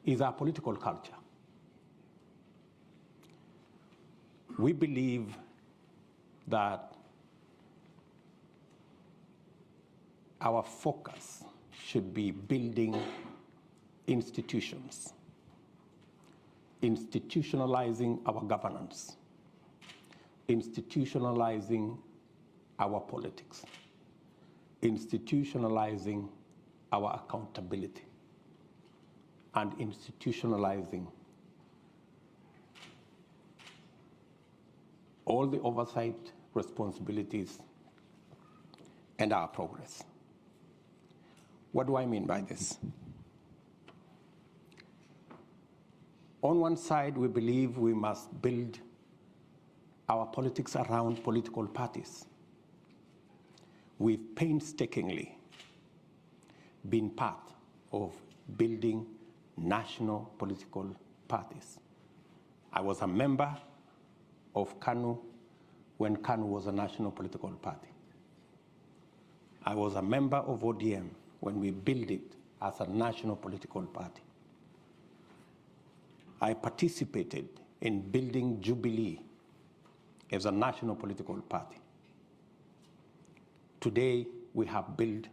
is our political culture. We believe that our focus should be building institutions, institutionalizing our governance, institutionalizing our politics, institutionalizing our accountability, and institutionalizing all the oversight responsibilities and our progress. What do I mean by this? On one side, we believe we must build our politics around political parties. We've painstakingly been part of building national political parties. I was a member of KANU when KANU was a national political party. I was a member of ODM when we built it as a national political party. I participated in building Jubilee as a national political party. Today, we have built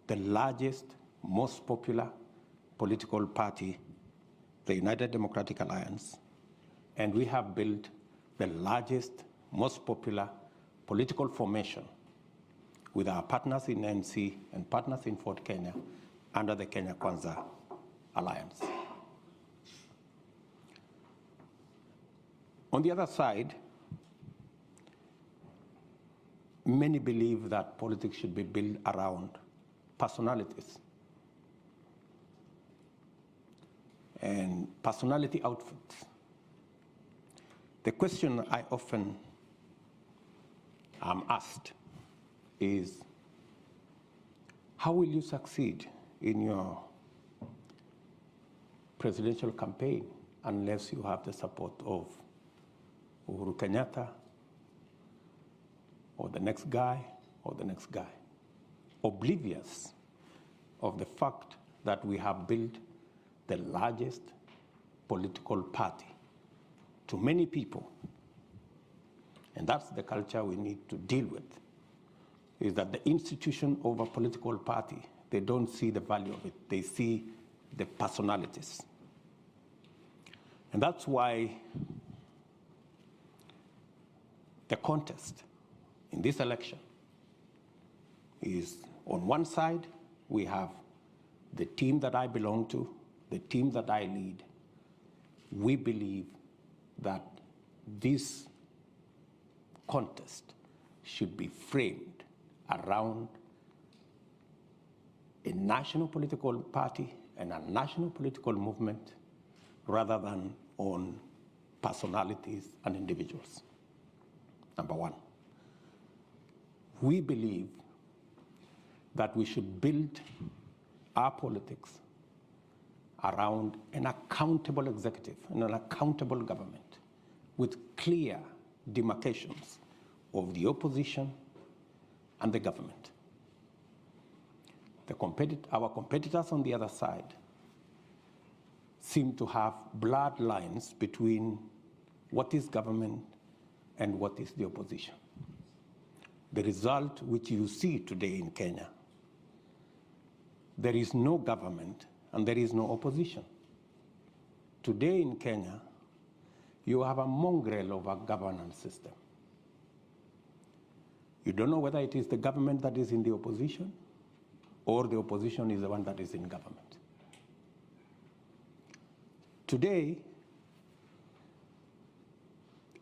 the largest, most popular political party, the United Democratic Alliance, and we have built the largest, most popular political formation with our partners in NC and partners in Fort Kenya under the Kenya Kwanza Alliance. On the other side, many believe that politics should be built around personalities and personality outfits. The question I often am asked is, how will you succeed in your presidential campaign unless you have the support of Uhuru Kenyatta or the next guy or the next guy, oblivious of the fact that we have built the largest political party to many people. And that's the culture we need to deal with, is that the institution of a political party, they don't see the value of it, they see the personalities. And that's why the contest in this election is, on one side, we have the team that I belong to, the team that I lead. We believe that this contest should be framed around a national political party and a national political movement rather than on personalities and individuals. Number one, we believe that we should build our politics around an accountable executive and an accountable government with clear demarcations of the opposition and the government. Our competitors on the other side seem to have blurred lines between what is government and what is the opposition. The result which you see today in Kenya, there is no government and there is no opposition. Today in Kenya, you have a mongrel of a governance system. You don't know whether it is the government that is in the opposition or the opposition is the one that is in government. Today,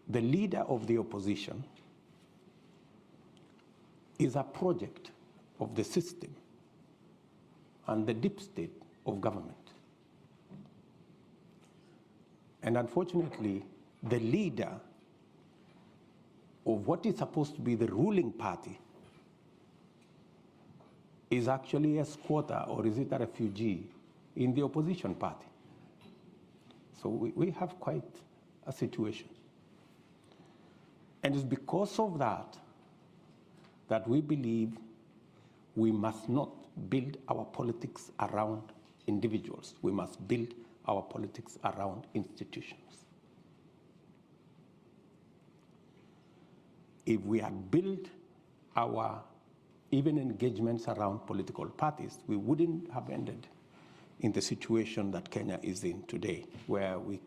the leader of the opposition is a project of the system and the deep state of government. And unfortunately, the leader of what is supposed to be the ruling party is actually a squatter, or is it a refugee, in the opposition party. So we have quite a situation. And it's because of that that we believe we must not build our politics around individuals. We must build our politics around institutions. If we had built our even engagements around political parties, we wouldn't have ended in the situation that Kenya is in today, where we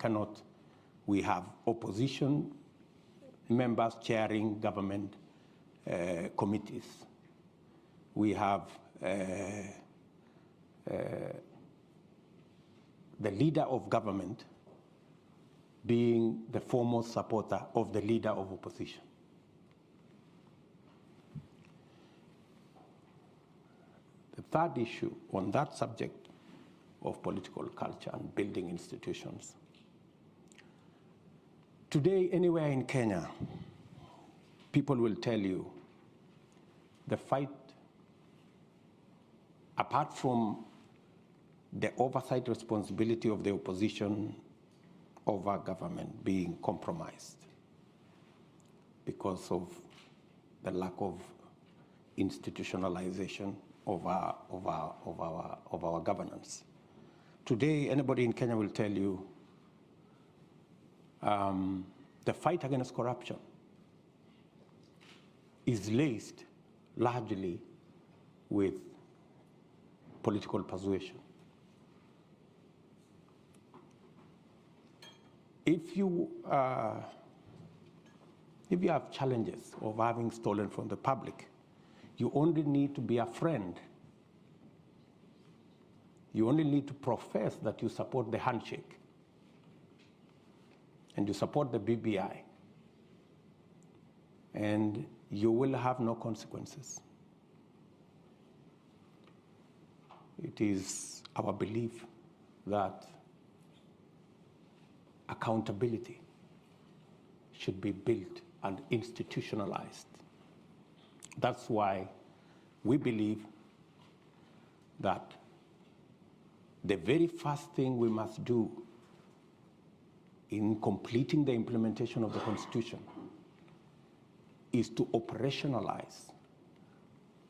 have opposition members chairing government committees. We have the leader of government being the foremost supporter of the leader of opposition. The third issue on that subject of political culture and building institutions. Today, anywhere in Kenya, people will tell you the fight, apart from the oversight responsibility of the opposition over government being compromised because of the lack of institutionalization of our governance. Today, anybody in Kenya will tell you the fight against corruption is laced largely with political persuasion. If you have challenges of having stolen from the public, you only need to be a friend. You only need to profess that you support the handshake and you support the BBI, and you will have no consequences. It is our belief that accountability should be built and institutionalized. That's why we believe that the very first thing we must do in completing the implementation of the Constitution is to operationalize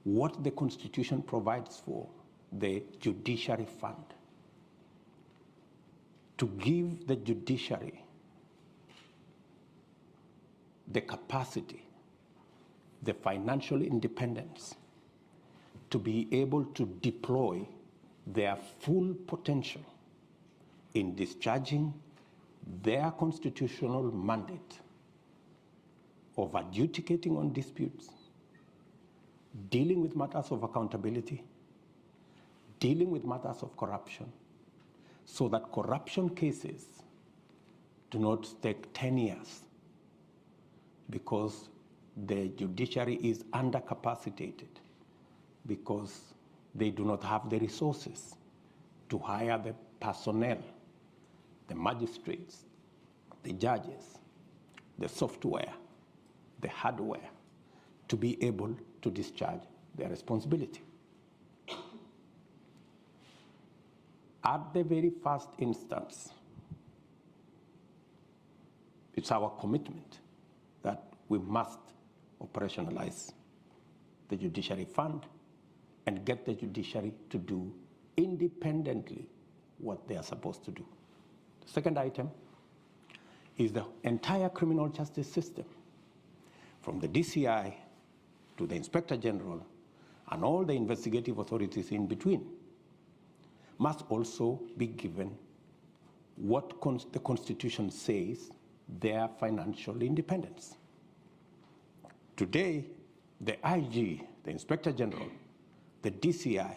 what the Constitution provides for, the judiciary fund, to give the judiciary the capacity, the financial independence to be able to deploy their full potential in discharging their constitutional mandate of adjudicating on disputes, dealing with matters of accountability, dealing with matters of corruption, so that corruption cases do not take 10 years because the judiciary is undercapacitated, because they do not have the resources to hire the personnel, the magistrates, the judges, the software, the hardware, to be able to discharge their responsibility. At the very first instance, it's our commitment that we must operationalize the judiciary fund and get the judiciary to do independently what they are supposed to do. The second item is the entire criminal justice system, from the DCI to the Inspector General and all the investigative authorities in between, must also be given what the Constitution says, their financial independence. Today, the IG, the Inspector General, the DCI,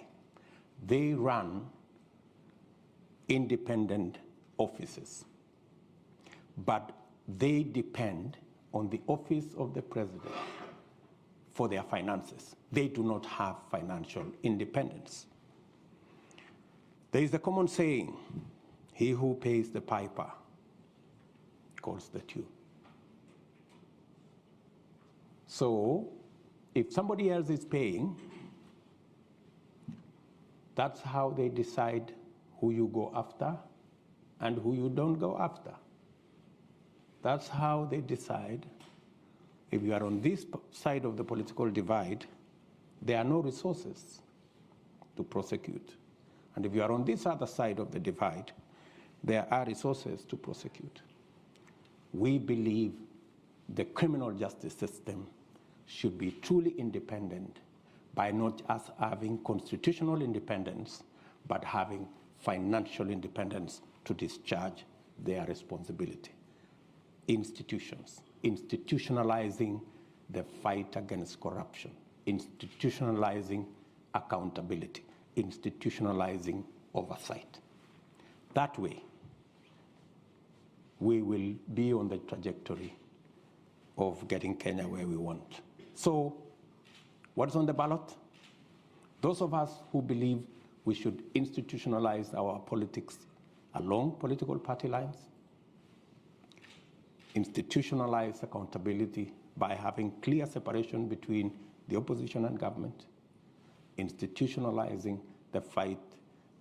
they run independent offices, but they depend on the office of the president for their finances. They do not have financial independence. There is a common saying, he who pays the piper calls the tune. So if somebody else is paying, that's how they decide who you go after and who you don't go after. That's how they decide if you are on this side of the political divide, there are no resources to prosecute. And if you are on this other side of the divide, there are resources to prosecute. We believe the criminal justice system should be truly independent by not just having constitutional independence, but having financial independence to discharge their responsibility. Institutions, institutionalizing the fight against corruption, institutionalizing accountability, institutionalizing oversight. That way, we will be on the trajectory of getting Kenya where we want. So, what's on the ballot? Those of us who believe we should institutionalize our politics along political party lines, institutionalize accountability by having clear separation between the opposition and government, institutionalizing the fight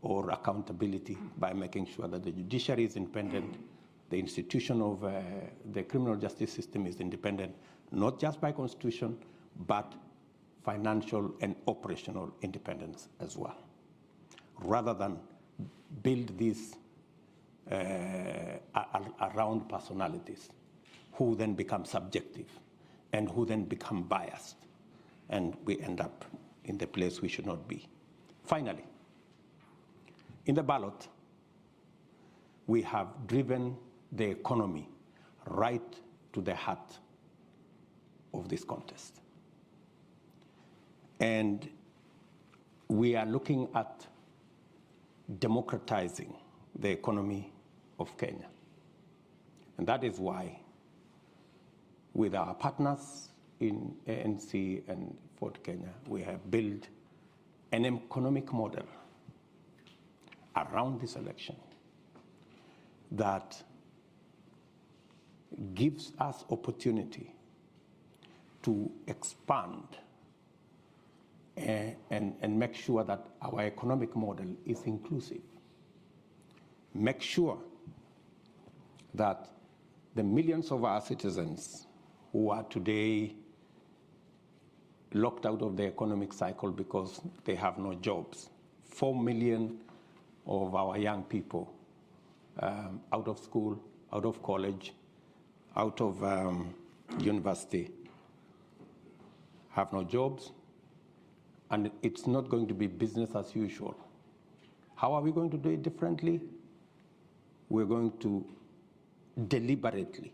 or accountability by making sure that the judiciary is independent, the institution of the criminal justice system is independent, not just by constitution, but financial and operational independence as well, rather than build these around personalities who then become subjective and who then become biased, and we end up in the place we should not be. Finally, in the ballot, we have driven the economy right to the heart of this contest. And we are looking at democratizing the economy of Kenya. And that is why, with our partners in ANC and Ford Kenya, we have built an economic model around this election that gives us opportunity to expand and make sure that our economic model is inclusive. Make sure that the millions of our citizens who are today locked out of the economic cycle because they have no jobs, 4 million of our young people out of school, out of college, out of university, have no jobs, and it's not going to be business as usual. How are we going to do it differently? We're going to deliberately,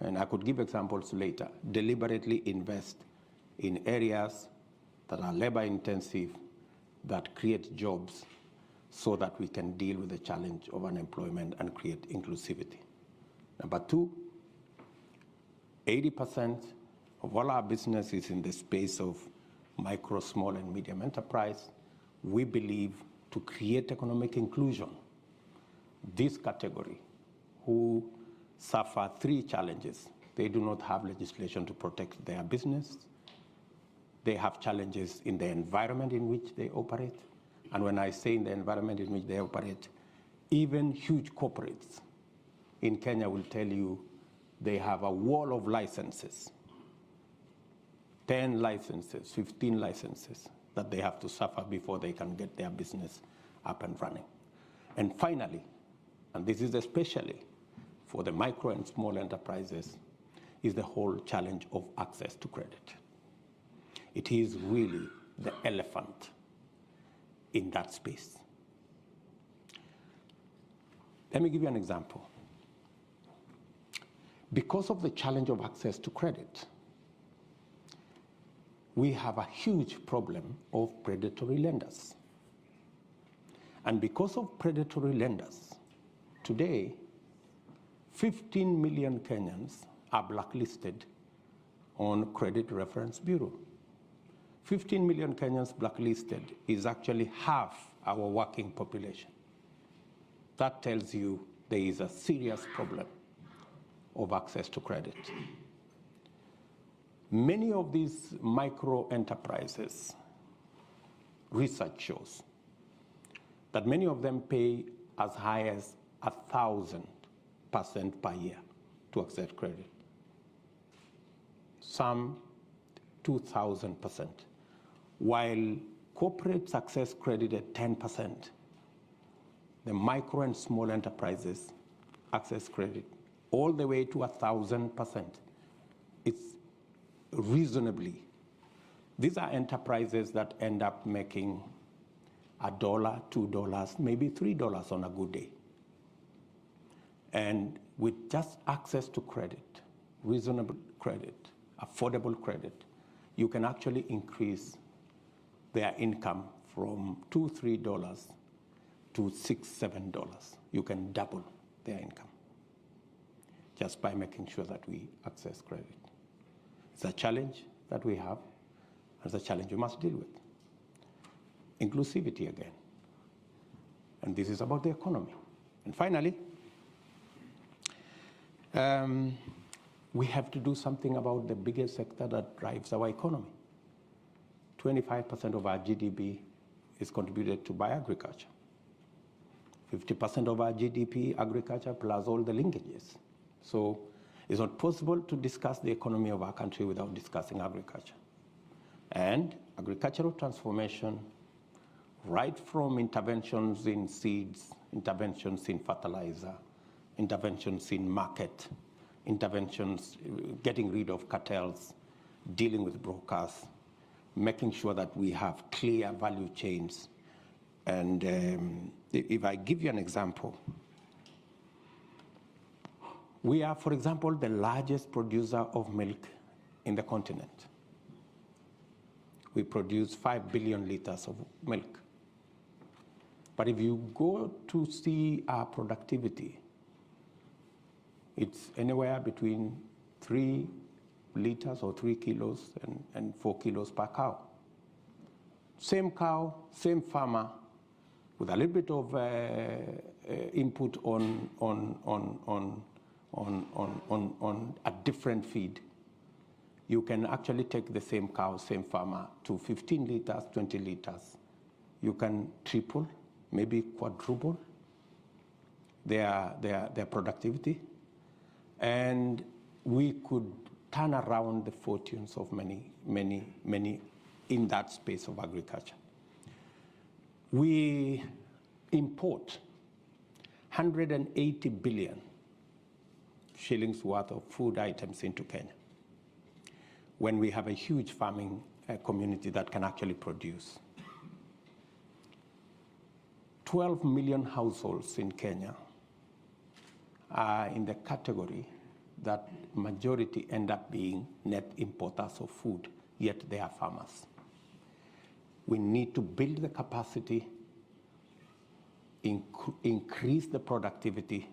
and I could give examples later, deliberately invest in areas that are labor intensive, that create jobs, so that we can deal with the challenge of unemployment and create inclusivity. Number two, 80% of all our business is in the space of micro, small, and medium enterprise. We believe to create economic inclusion, this category, who suffer 3 challenges. They do not have legislation to protect their business. They have challenges in the environment in which they operate. And when I say in the environment in which they operate, even huge corporates in Kenya will tell you they have a wall of licenses, 10 licenses, 15 licenses that they have to suffer before they can get their business up and running. And finally, and this is especially for the micro and small enterprises, is the whole challenge of access to credit. It is really the elephant in that space. Let me give you an example. Because of the challenge of access to credit, we have a huge problem of predatory lenders. And because of predatory lenders, today, 15 million Kenyans are blacklisted on Credit Reference Bureau. 15 million Kenyans blacklisted is actually half our working population. That tells you there is a serious problem of access to credit. Many of these micro enterprises, research shows that many of them pay as high as 1,000% per year to access credit. Some 2,000%, while corporates access credit at 10%. the micro and small enterprises access credit all the way to 1,000%. It's reasonably. These are enterprises that end up making $1, $2, maybe $3 on a good day. And with just access to credit, reasonable credit, affordable credit, you can actually increase their income from $2, $3 to $6, $7. You can double their income just by making sure that we access credit. It's a challenge that we have, and it's a challenge we must deal with. Inclusivity again. And this is about the economy. And finally, we have to do something about the biggest sector that drives our economy. 25% of our GDP is contributed to by agriculture. 50% of our GDP, agriculture, plus all the linkages. So it's not possible to discuss the economy of our country without discussing agriculture. And agricultural transformation, right from interventions in seeds, interventions in fertilizer, interventions in market, interventions, getting rid of cartels, dealing with brokers, making sure that we have clear value chains. And if I give you an example, we are, for example, the largest producer of milk in the continent. We produce 5 billion liters of milk. But if you go to see our productivity, it's anywhere between 3 liters or 3 kilos and 4 kilos per cow. Same cow, same farmer, with a little bit of input on a different feed. You can actually take the same cow, same farmer, to 15 liters, 20 liters. You can triple, maybe quadruple their productivity. And we could turn around the fortunes of many, many, many in that space of agriculture. We import 180 billion shillings worth of food items into Kenya, when we have a huge farming community that can actually produce. 12 million households in Kenya are in the category that majority end up being net importers of food, yet they are farmers. We need to build the capacity, increase the productivity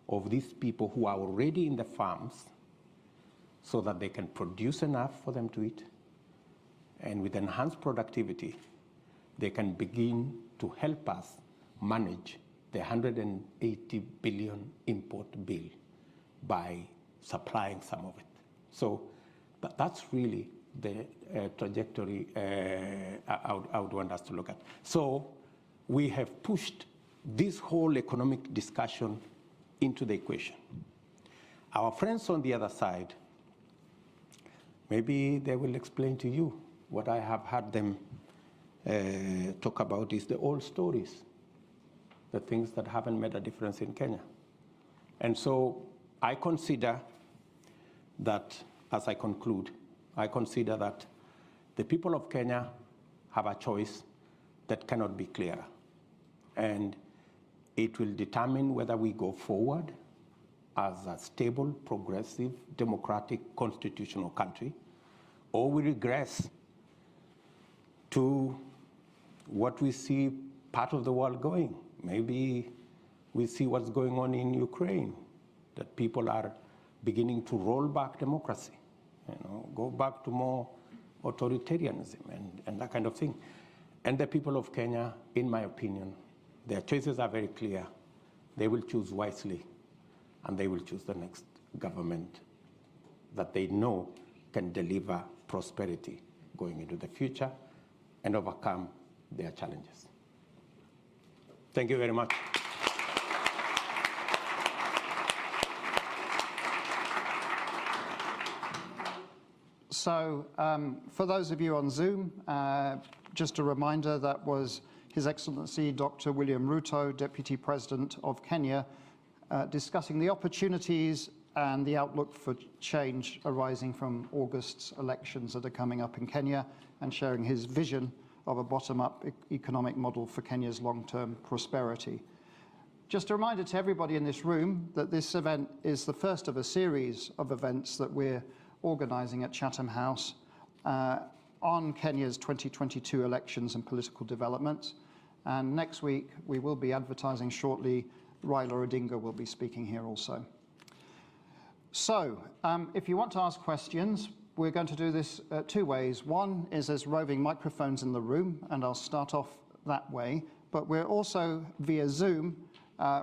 of these people who are already in the farms so that they can produce enough for them to eat. And with enhanced productivity, they can begin to help us manage the 180 billion import bill by supplying some of it. So that's really the trajectory I would want us to look at. So we have pushed this whole economic discussion into the equation. Our friends on the other side, maybe they will explain to you what I have had them talk about is the old stories, the things that haven't made a difference in Kenya. And so I consider that, as I conclude, I consider that the people of Kenya have a choice that cannot be clearer. And it will determine whether we go forward as a stable, progressive, democratic, constitutional country, or we regress to what we see part of the world going. Maybe we see what's going on in Ukraine, that people are beginning to roll back democracy, go back to more authoritarianism and that kind of thing. And the people of Kenya, in my opinion, their choices are very clear. They will choose wisely, and they will choose the next government that they know can deliver prosperity going into the future and overcome their challenges. Thank you very much. So for those of you on Zoom, just a reminder, that was His Excellency Dr. William Ruto, Deputy President of Kenya, discussing the opportunities and the outlook for change arising from August's elections that are coming up in Kenya, and sharing his vision of a bottom-up economic model for Kenya's long-term prosperity. Just a reminder to everybody in this room that this event is the first of a series of events that we're organising at Chatham House on Kenya's 2022 elections and political developments. And next week, we will be advertising shortly. Raila Odinga will be speaking here also. So, if you want to ask questions, we're going to do this two ways. One is there's roving microphones in the room, and I'll start off that way. But we're also, via Zoom,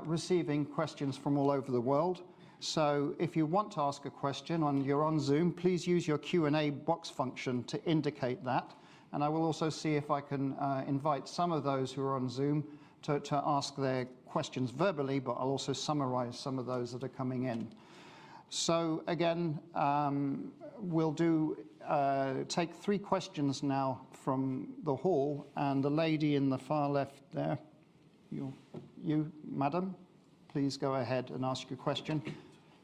receiving questions from all over the world. So if you want to ask a question and you're on Zoom, please use your Q&A box function to indicate that. And I will also see if I can invite some of those who are on Zoom to ask their questions verbally, but I'll also summarize some of those that are coming in. So again, we'll take 3 questions now from the hall, and the lady in the far left there, you, madam, please go ahead and ask your question.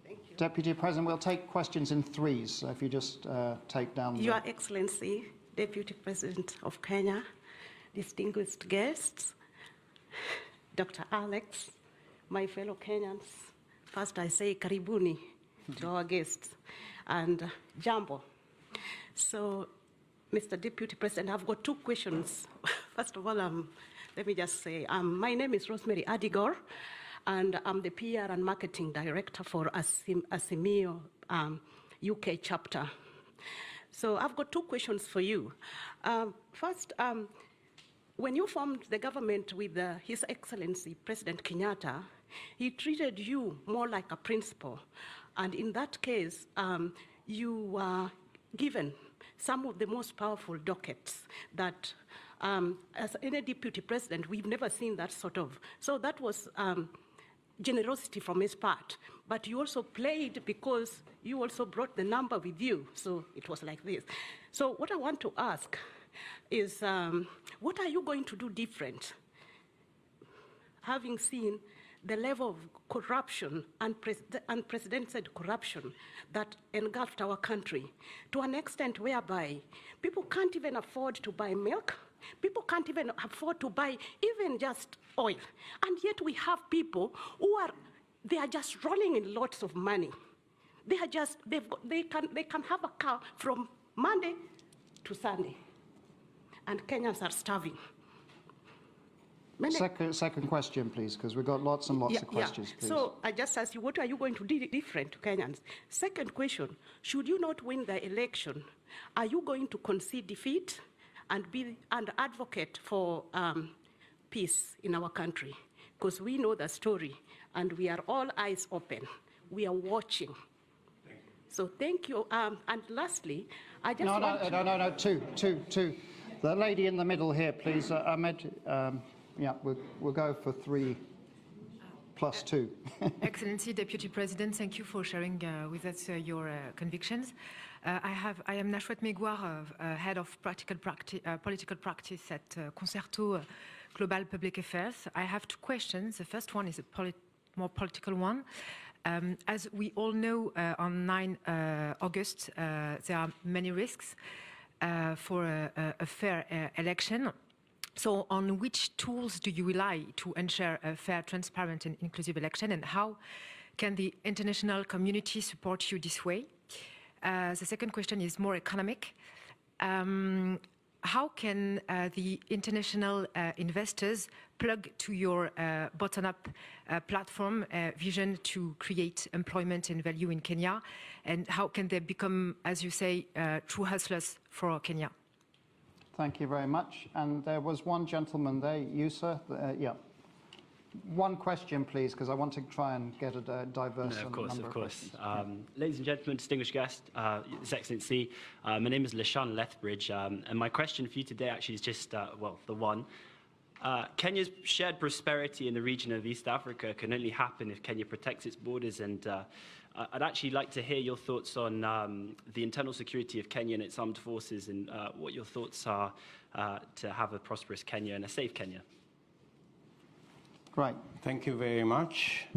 Thank you. Deputy President, we'll take questions in 3s, so if you just take down Your Excellency, Deputy President of Kenya, distinguished guests, Dr. Alex, my fellow Kenyans, first I say karibuni to our guests, and Jambo. So, Mr. Deputy President, I've got 2 questions. First of all, let me just say, my name is Rosemary Adigor, and I'm the PR and Marketing Director for Azimio UK chapter. So I've got 2 questions for you. First, when you formed the government with His Excellency President Kenyatta, he treated you more like a principal. And in that case, you were given some of the most powerful dockets that, as any deputy president, we've never seen that sort of. So that was generosity from his part. But you also played because you also brought the number with you. So it was like this. So what I want to ask is, what are you going to do different, having seen the level of corruption, unprecedented corruption that engulfed our country to an extent whereby people can't even afford to buy milk, people can't even afford to buy even just oil. And yet we have people who they are just rolling in lots of money. They can have a car from Monday to Sunday. And Kenyans are starving. Second question, please, because we've got lots and lots of questions, please. So I just asked you, what are you going to do different to Kenyans? Second question, should you not win the election, are you going to concede defeat and be an advocate for peace in our country? Because we know the story, and we are all eyes open. We are watching. Thank you. So thank you. And lastly, I just No, two. The lady in the middle here, please. Ahmed. Yeah, we'll go for 3 plus 2. Excellency, Deputy President, thank you for sharing with us your convictions. I am Nashwat Megwar, Head of Political Practice at Concerto Global Public Affairs. I have 2 questions. The first one is a more political one. As we all know, on 9 August, there are many risks for a fair election. So on which tools do you rely to ensure a fair, transparent and inclusive election, and how can the international community support you this way? The second question is more economic. How can the international investors plug to your bottom-up platform vision to create employment and value in Kenya? And how can they become, as you say, true hustlers for Kenya? Thank you very much. And there was one gentleman there, you, sir. Yeah. One question, please, because I want to try and get a diverse number of questions. Ladies and gentlemen, distinguished guest, His Excellency, my name is Lashan Lethbridge, and my question for you today actually is just, the one. Kenya's shared prosperity in the region of East Africa can only happen if Kenya protects its borders, and I'd actually like to hear your thoughts on the internal security of Kenya and its armed forces, and what your thoughts are to have a prosperous Kenya and a safe Kenya. Right. Thank you very much.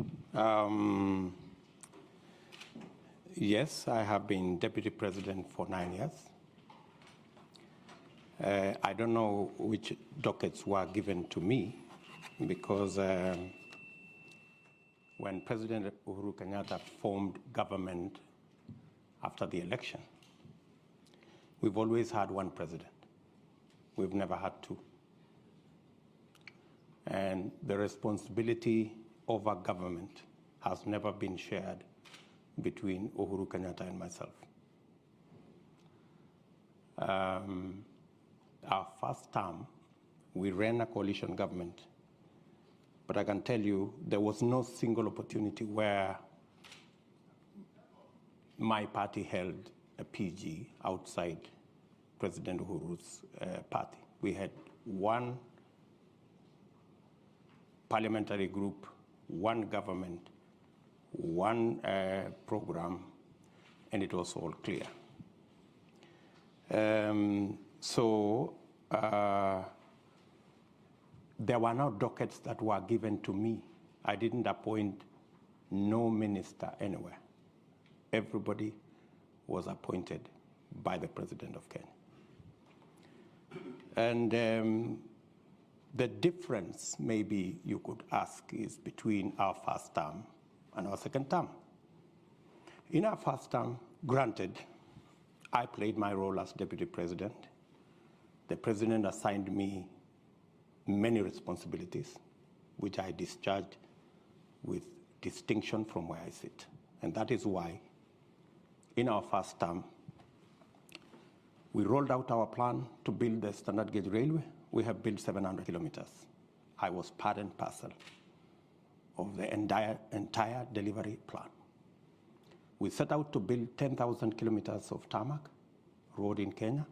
Yes, I have been deputy president for 9 years. I don't know which dockets were given to me because when President Uhuru Kenyatta formed government after the election, we've always had one president. We've never had two. And the responsibility over government has never been shared between Uhuru Kenyatta and myself. Our first term, we ran a coalition government, but I can tell you there was no single opportunity where my party held a PG outside President Uhuru's party. We had one parliamentary group, one government, one program, and it was all clear. There were no dockets that were given to me. I didn't appoint no minister anywhere. Everybody was appointed by the President of Kenya. And the difference, maybe you could ask, is between our first term and our second term. In our first term, granted, I played my role as deputy president. The president assigned me many responsibilities, which I discharged with distinction from where I sit. And that is why, in our first term, we rolled out our plan to build the standard gauge railway. We have built 700 kilometers. I was part and parcel of the entire delivery plan. We set out to build 10,000 kilometers of tarmac road in Kenya.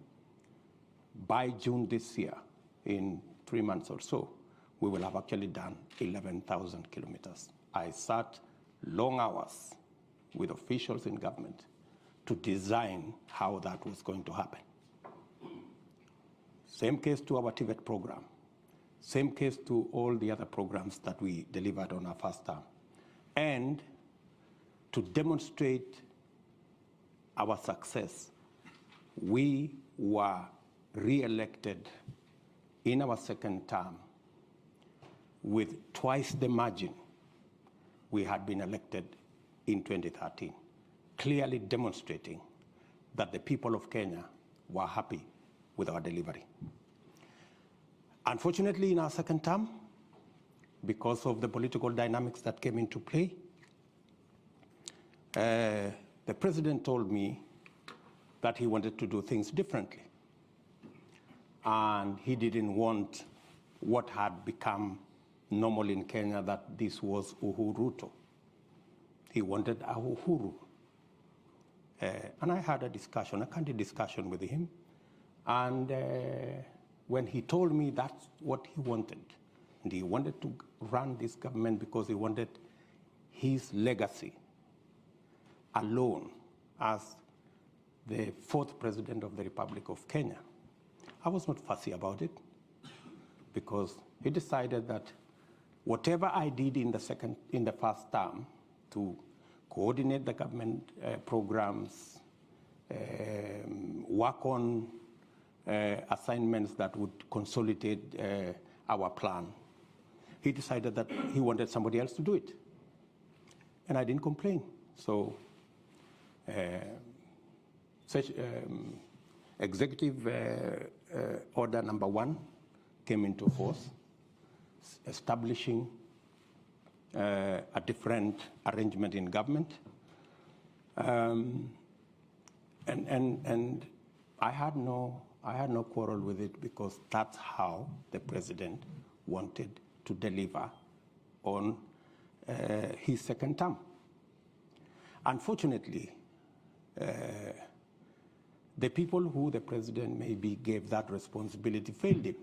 By June this year, in 3 months or so, we will have actually done 11,000 kilometers. I sat long hours with officials in government to design how that was going to happen. Same case to our TVET program. Same case to all the other programs that we delivered on our first term. And to demonstrate our success, we were re-elected in our second term with twice the margin we had been elected in 2013, clearly demonstrating that the people of Kenya were happy with our delivery. Unfortunately, in our second term, because of the political dynamics that came into play, the president told me that he wanted to do things differently. And he didn't want what had become normal in Kenya, that this was Ruto. He wanted a Uhuru. And I had a discussion, a candid discussion with him. And when he told me that's what he wanted, and he wanted to run this government because he wanted his legacy alone as the fourth president of the Republic of Kenya, I was not fussy about it, because he decided that whatever I did in the first term to coordinate the government programs, work on assignments that would consolidate our plan, he decided that he wanted somebody else to do it. And I didn't complain. So executive order number 1 came into force, establishing a different arrangement in government. And I had no quarrel with it, because that's how the president wanted to deliver on his second term. Unfortunately, the people who the president maybe gave that responsibility failed him,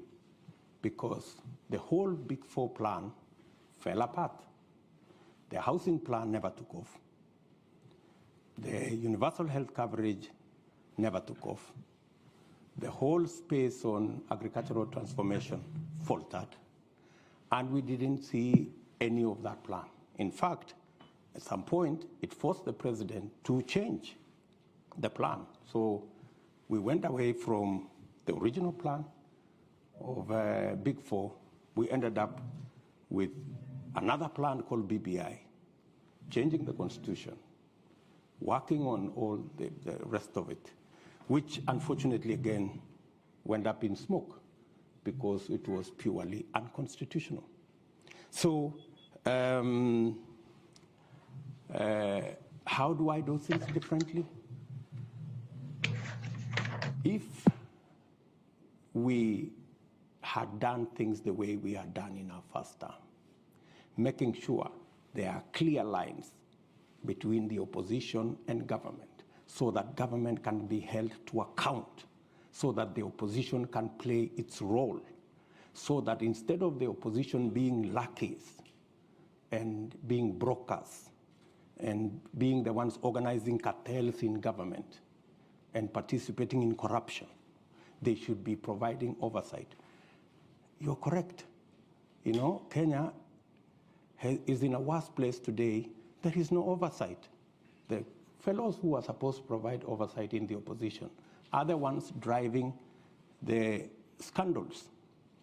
because the whole Big Four plan fell apart. The housing plan never took off. The universal health coverage never took off. The whole space on agricultural transformation faltered. And we didn't see any of that plan. In fact, at some point, it forced the president to change the plan. So we went away from the original plan of Big Four. We ended up with another plan called BBI, changing the constitution, working on all the rest of it, which unfortunately, again, went up in smoke because it was purely unconstitutional. So how do I do things differently? If we had done things the way we had done in our first term, making sure there are clear lines between the opposition and government so that government can be held to account, so that the opposition can play its role, so that instead of the opposition being lackeys and being brokers and being the ones organizing cartels in government and participating in corruption, they should be providing oversight. You're correct. You know, Kenya is in a worse place today. There is no oversight. The fellows who are supposed to provide oversight in the opposition are the ones driving the scandals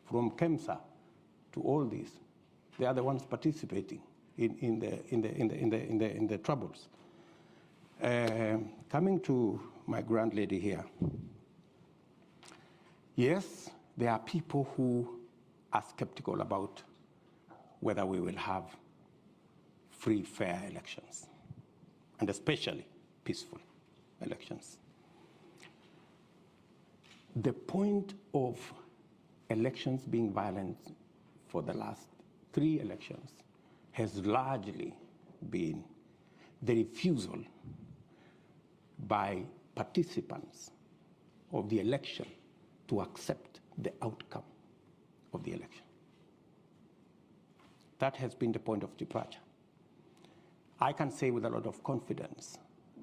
from KEMSA to all this. They are the ones participating in the troubles. Coming to my grand lady here. Yes, there are people who are skeptical about whether we will have free, fair elections, and especially peaceful elections. The point of elections being violent for the last 3 elections has largely been the refusal by participants of the election to accept the outcome of the election. That has been the point of departure. I can say with a lot of confidence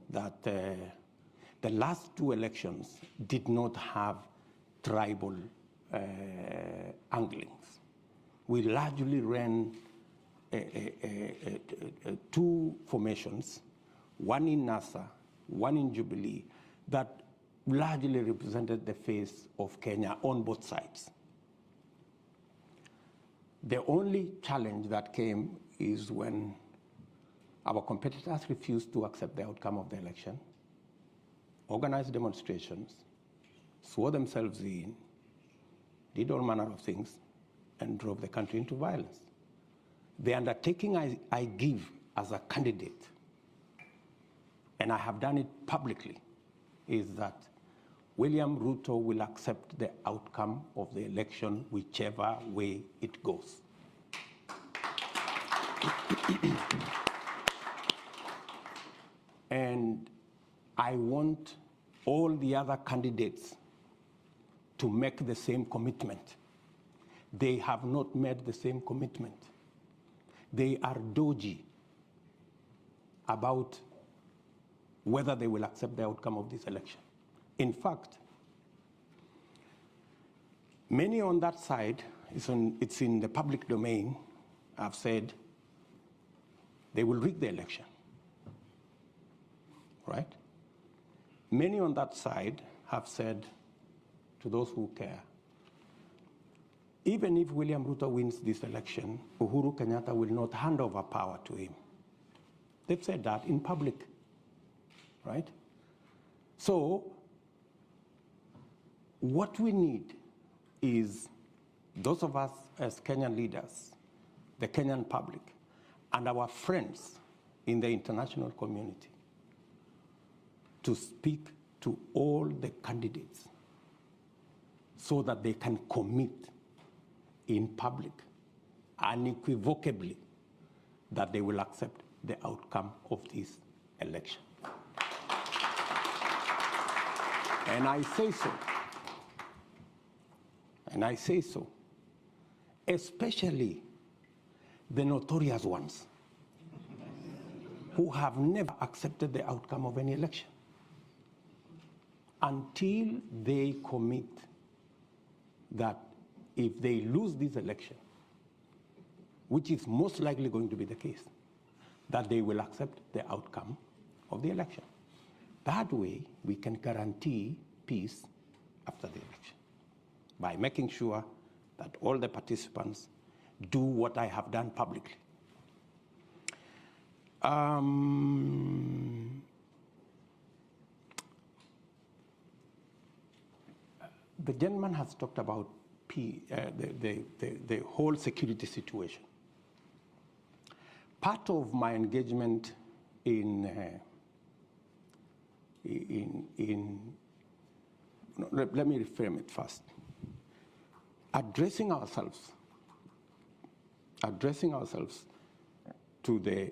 that the last 2 elections did not have tribal anglings. We largely ran 2 formations, one in NASA, one in Jubilee, that largely represented the face of Kenya on both sides. The only challenge that came is when our competitors refused to accept the outcome of the election, organized demonstrations, swore themselves in, did all manner of things, and drove the country into violence. The undertaking I give as a candidate, and I have done it publicly, is that William Ruto will accept the outcome of the election whichever way it goes. And I want all the other candidates to make the same commitment. They have not made the same commitment. They are dodgy about whether they will accept the outcome of this election. In fact, many on that side, it's in the public domain, have said they will rig the election, right? Many on that side have said to those who care, even if William Ruto wins this election, Uhuru Kenyatta will not hand over power to him. They've said that in public, right? So what we need is those of us as Kenyan leaders, the Kenyan public, and our friends in the international community to speak to all the candidates so that they can commit in public unequivocally that they will accept the outcome of this election. And I say so, especially the notorious ones who have never accepted the outcome of any election until they commit that if they lose this election, which is most likely going to be the case, that they will accept the outcome of the election. That way, we can guarantee peace after the election by making sure that all the participants do what I have done publicly. The gentleman has talked about the whole security situation. Part of my engagement let me reframe it first. Addressing ourselves to the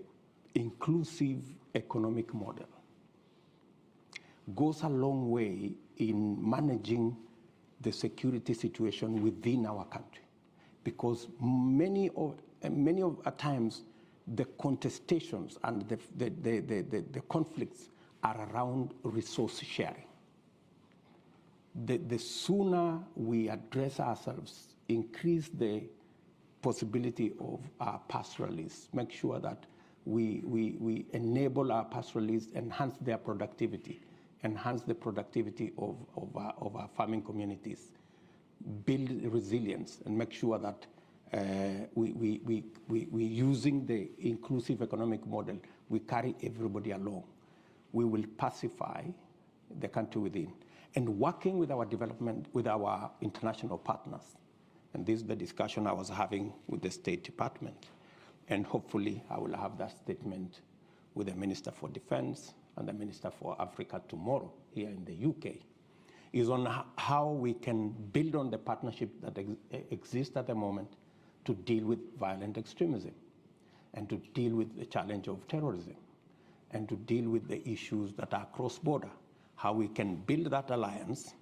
inclusive economic model goes a long way in managing the security situation within our country, because many of times the contestations and the conflicts are around resource sharing. The sooner we address ourselves, increase the possibility of our pastoralists, make sure that we enable our pastoralists, enhance their productivity, enhance the productivity of our farming communities, build resilience, and make sure that we using the inclusive economic model, we carry everybody along. We will pacify the country within. And working with our development, with our international partners, and this is the discussion I was having with the State Department, and hopefully I will have that statement with the Minister for Defense and the Minister for Africa tomorrow here in the UK, is on how we can build on the partnership that exists at the moment to deal with violent extremism, and to deal with the challenge of terrorism, and to deal with the issues that are cross-border. How we can build that alliance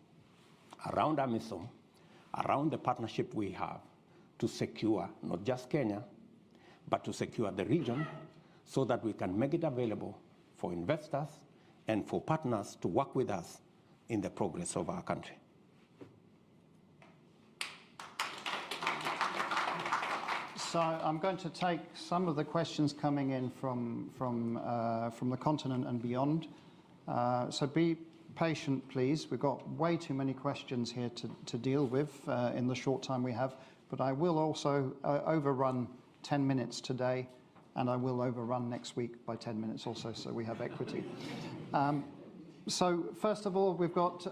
around AMISOM, around the partnership we have to secure not just Kenya, but to secure the region, so that we can make it available for investors and for partners to work with us in the progress of our country. So I'm going to take some of the questions coming in from the continent and beyond. So be patient, please. We've got way too many questions here to deal with in the short time we have, but I will also overrun 10 minutes today, and I will overrun next week by 10 minutes also, so we have equity. So first of all, we've got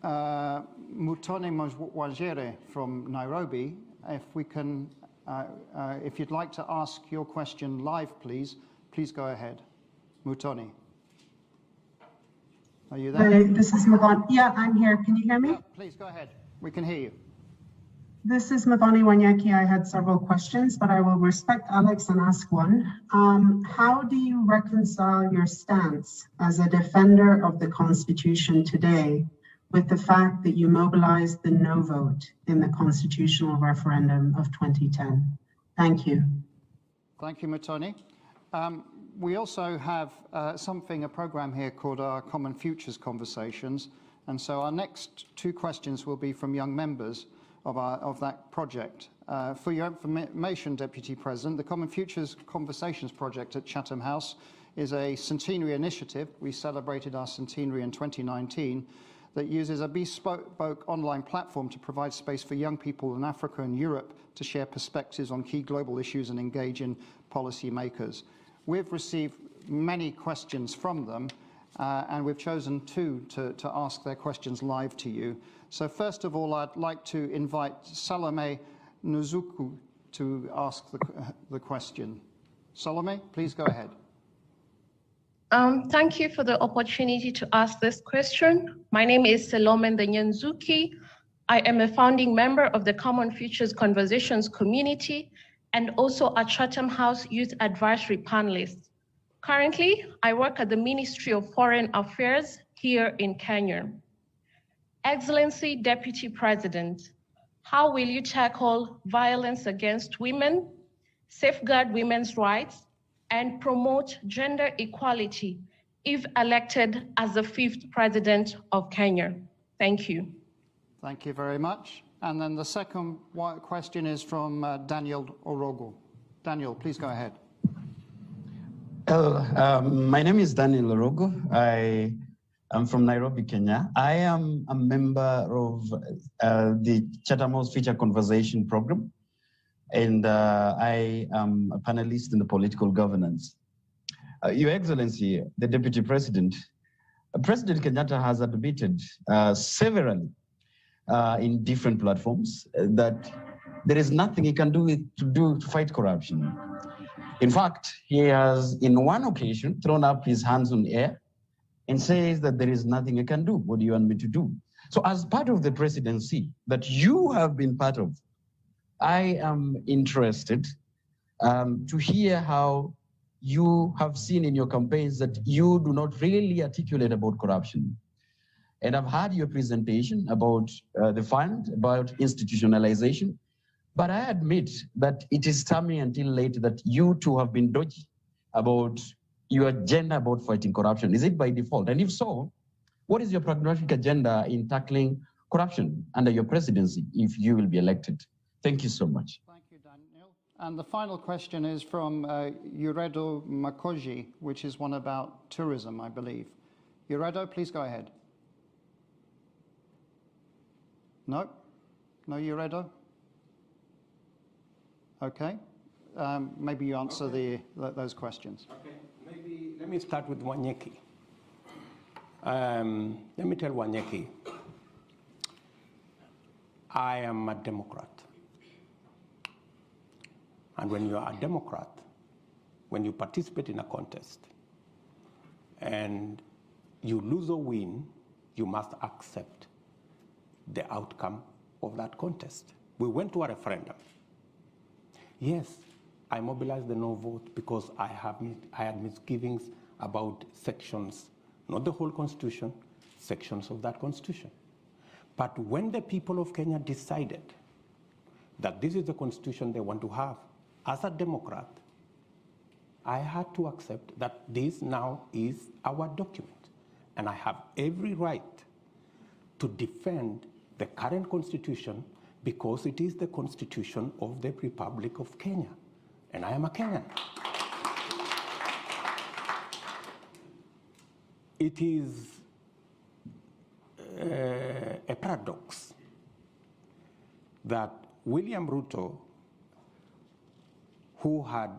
Mutone Mwajere from Nairobi. If we can, if you'd like to ask your question live, please go ahead. Mutone. Are you there? Hi, this is Madani. Yeah, I'm here. Can you hear me? Yeah, please go ahead. We can hear you. This is Madani Wanyaki. I had several questions, but I will respect Alex and ask one. How do you reconcile your stance as a defender of the Constitution today with the fact that you mobilized the no vote in the constitutional referendum of 2010? Thank you. Thank you, Mutoni. We also have a program here called our Common Futures Conversations. And so our next two questions will be from young members of that project. For your information, Deputy President, the Common Futures Conversations project at Chatham House is a centenary initiative. We celebrated our centenary in 2019 that uses a bespoke online platform to provide space for young people in Africa and Europe to share perspectives on key global issues and engage in policy makers. We've received many questions from them, and we've chosen two to ask their questions live to you. So first of all, I'd like to invite Salome Nzuku to ask the question. Salome, please go ahead. Thank you for the opportunity to ask this question. My name is Salome Nzuki. I am a founding member of the Common Futures Conversations community and also a Chatham House Youth Advisory panelist. Currently, I work at the Ministry of Foreign Affairs here in Kenya. Excellency Deputy President, how will you tackle violence against women, safeguard women's rights, and promote gender equality if elected as the 5th President of Kenya? Thank you. Thank you very much. And then the second question is from Daniel Orogo. Daniel, please go ahead. Hello, my name is Daniel Orogo. I am from Nairobi, Kenya. I am a member of the Chatham House Feature Conversation program, and I am a panelist in the political governance. Your Excellency, the Deputy President, President Kenyatta has admitted severally in different platforms that there is nothing he can do to fight corruption. In fact, he has, in one occasion, thrown up his hands on air and says that there is nothing he can do. What do you want me to do? So as part of the presidency that you have been part of, I am interested to hear how you have seen in your campaigns that you do not really articulate about corruption. And I've heard your presentation about the fund, about institutionalization. But I admit that it is coming until late that you too have been dodgy about your agenda about fighting corruption. Is it by default? And if so, what is your pragmatic agenda in tackling corruption under your presidency if you will be elected? Thank you so much. Thank you, Daniel. And the final question is from Uredo Makoji, which is one about tourism, I believe. Uredo, please go ahead. No? No, Uredo? Okay, maybe you answer those questions. Okay, maybe let me start with Wanyeki. Let me tell Wanyeki, I am a Democrat. And when you are a Democrat, when you participate in a contest and you lose or win, you must accept the outcome of that contest. We went to a referendum. Yes, I mobilized the no vote because I had misgivings about sections, not the whole constitution, sections of that constitution. But when the people of Kenya decided that this is the constitution they want to have, as a Democrat, I had to accept that this now is our document. And I have every right to defend the current constitution because it is the constitution of the Republic of Kenya, and I am a Kenyan. It is a paradox that William Ruto, who had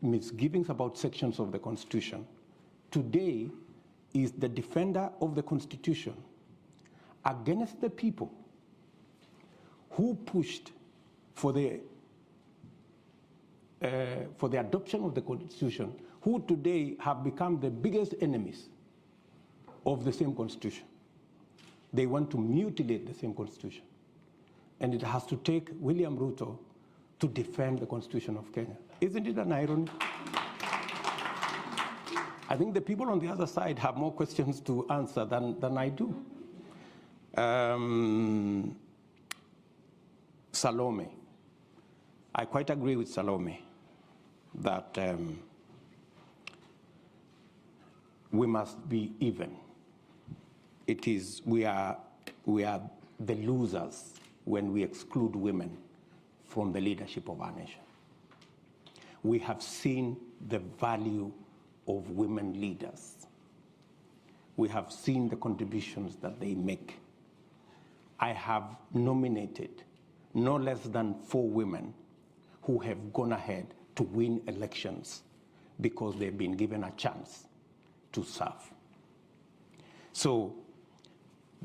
misgivings about sections of the constitution, today is the defender of the constitution against the people who pushed for the adoption of the constitution, who today have become the biggest enemies of the same constitution. They want to mutilate the same constitution. And it has to take William Ruto to defend the constitution of Kenya. Isn't it an irony? I think the people on the other side have more questions to answer than I do. Salome. I quite agree with Salome that we must be even. We are the losers when we exclude women from the leadership of our nation. We have seen the value of women leaders. We have seen the contributions that they make. I have nominated no less than 4 women who have gone ahead to win elections because they've been given a chance to serve. So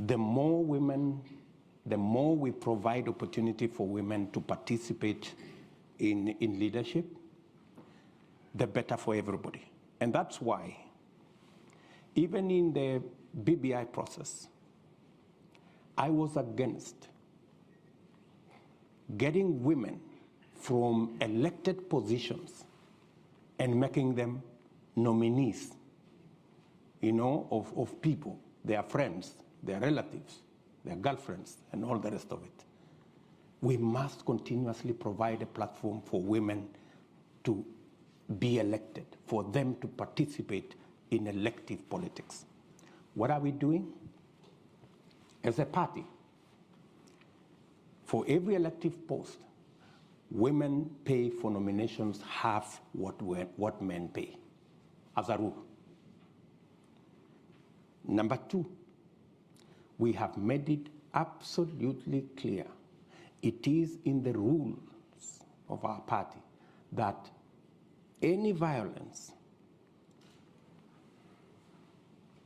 the more women, the more we provide opportunity for women to participate in leadership, the better for everybody. And that's why, even in the BBI process, I was against getting women from elected positions and making them nominees, of people, their friends, their relatives, their girlfriends, and all the rest of it. We must continuously provide a platform for women to be elected, for them to participate in elective politics. What are we doing? As a party, For every elective post, women pay for nominations half what men pay, as a rule. Number two, we have made it absolutely clear. It is in the rules of our party that any violence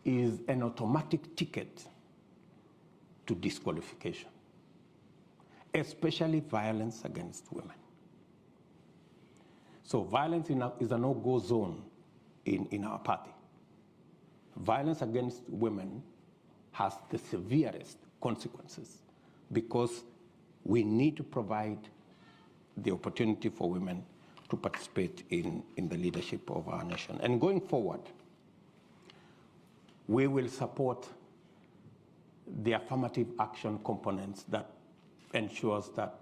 is an automatic ticket to disqualification, especially violence against women. So violence is a no-go zone in our party. Violence against women has the severest consequences because we need to provide the opportunity for women to participate in the leadership of our nation. And going forward, we will support the affirmative action components that ensures that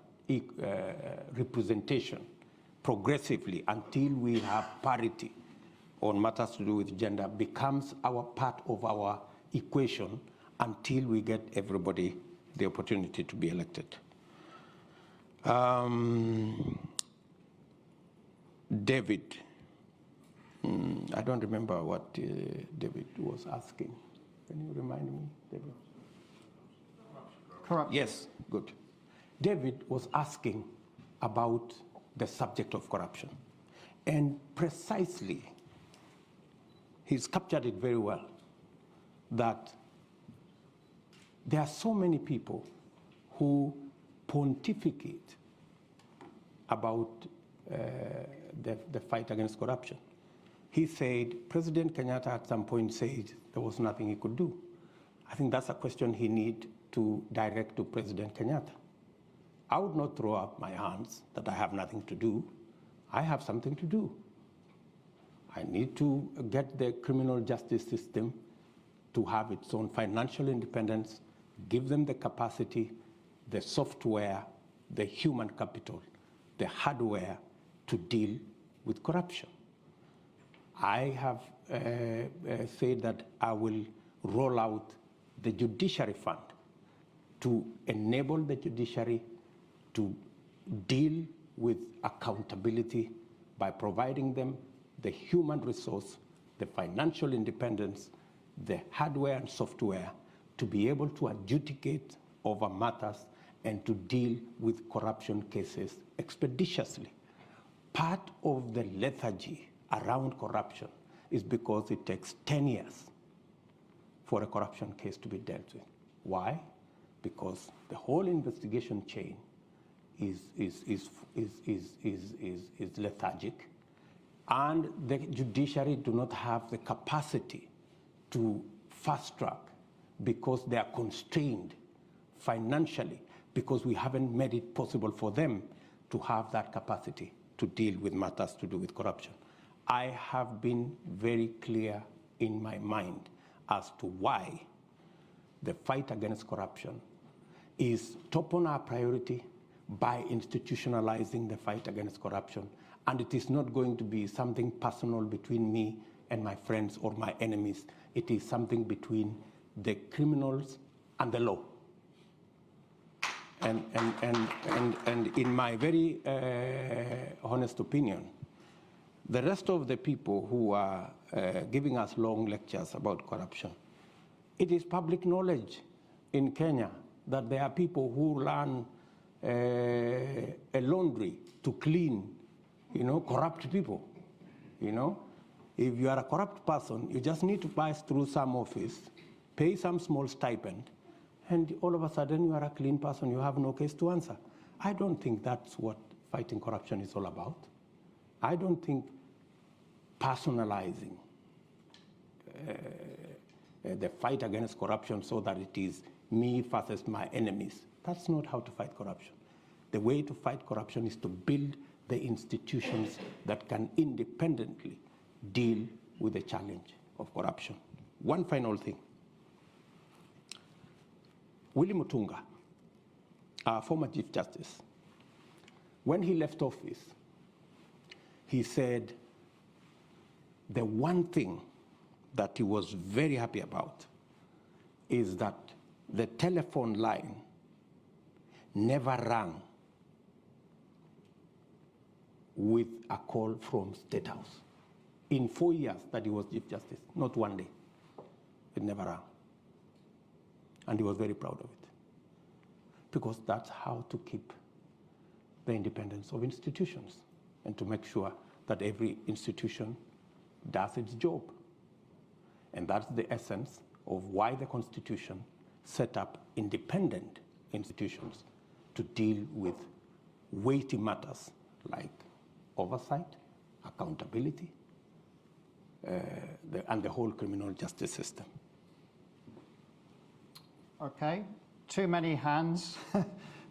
representation progressively until we have parity on matters to do with gender becomes our part of our equation until we get everybody the opportunity to be elected. David, I don't remember what David was asking. Can you remind me, David? Corruption. Yes, good. David was asking about the subject of corruption. And precisely, he's captured it very well, that there are so many people who pontificate about the fight against corruption. He said, President Kenyatta at some point said there was nothing he could do. I think that's a question he needs to direct to President Kenyatta. I would not throw up my hands that I have nothing to do. I have something to do. I need to get the criminal justice system to have its own financial independence, give them the capacity, the software, the human capital, the hardware to deal with corruption. I have said that I will roll out the judiciary fund to enable the judiciary to deal with accountability by providing them the human resource, the financial independence, the hardware and software to be able to adjudicate over matters and to deal with corruption cases expeditiously. Part of the lethargy around corruption is because it takes 10 years for a corruption case to be dealt with. Why? Because the whole investigation chain is lethargic, and the judiciary do not have the capacity to fast track because they are constrained financially, because we haven't made it possible for them to have that capacity to deal with matters to do with corruption. I have been very clear in my mind as to why the fight against corruption is top on our priority by institutionalizing the fight against corruption. And it is not going to be something personal between me and my friends or my enemies. It is something between the criminals and the law. And in my very honest opinion, the rest of the people who are giving us long lectures about corruption, it is public knowledge in Kenya that there are people who run a laundry to clean, corrupt people. If you are a corrupt person, you just need to pass through some office, pay some small stipend, and all of a sudden you are a clean person, you have no case to answer. I don't think that's what fighting corruption is all about. I don't think personalizing the fight against corruption so that it is me versus my enemies, that's not how to fight corruption. The way to fight corruption is to build the institutions that can independently deal with the challenge of corruption. One final thing. Willie Mutunga, our former Chief Justice, when he left office, he said the one thing that he was very happy about is that the telephone line never rang with a call from State House. In 4 years that he was Chief Justice, not one day. It never rang. And he was very proud of it. Because that's how to keep the independence of institutions and to make sure that every institution does its job. And that's the essence of why the Constitution set up independent institutions to deal with weighty matters like oversight, accountability, and the whole criminal justice system. Okay, too many hands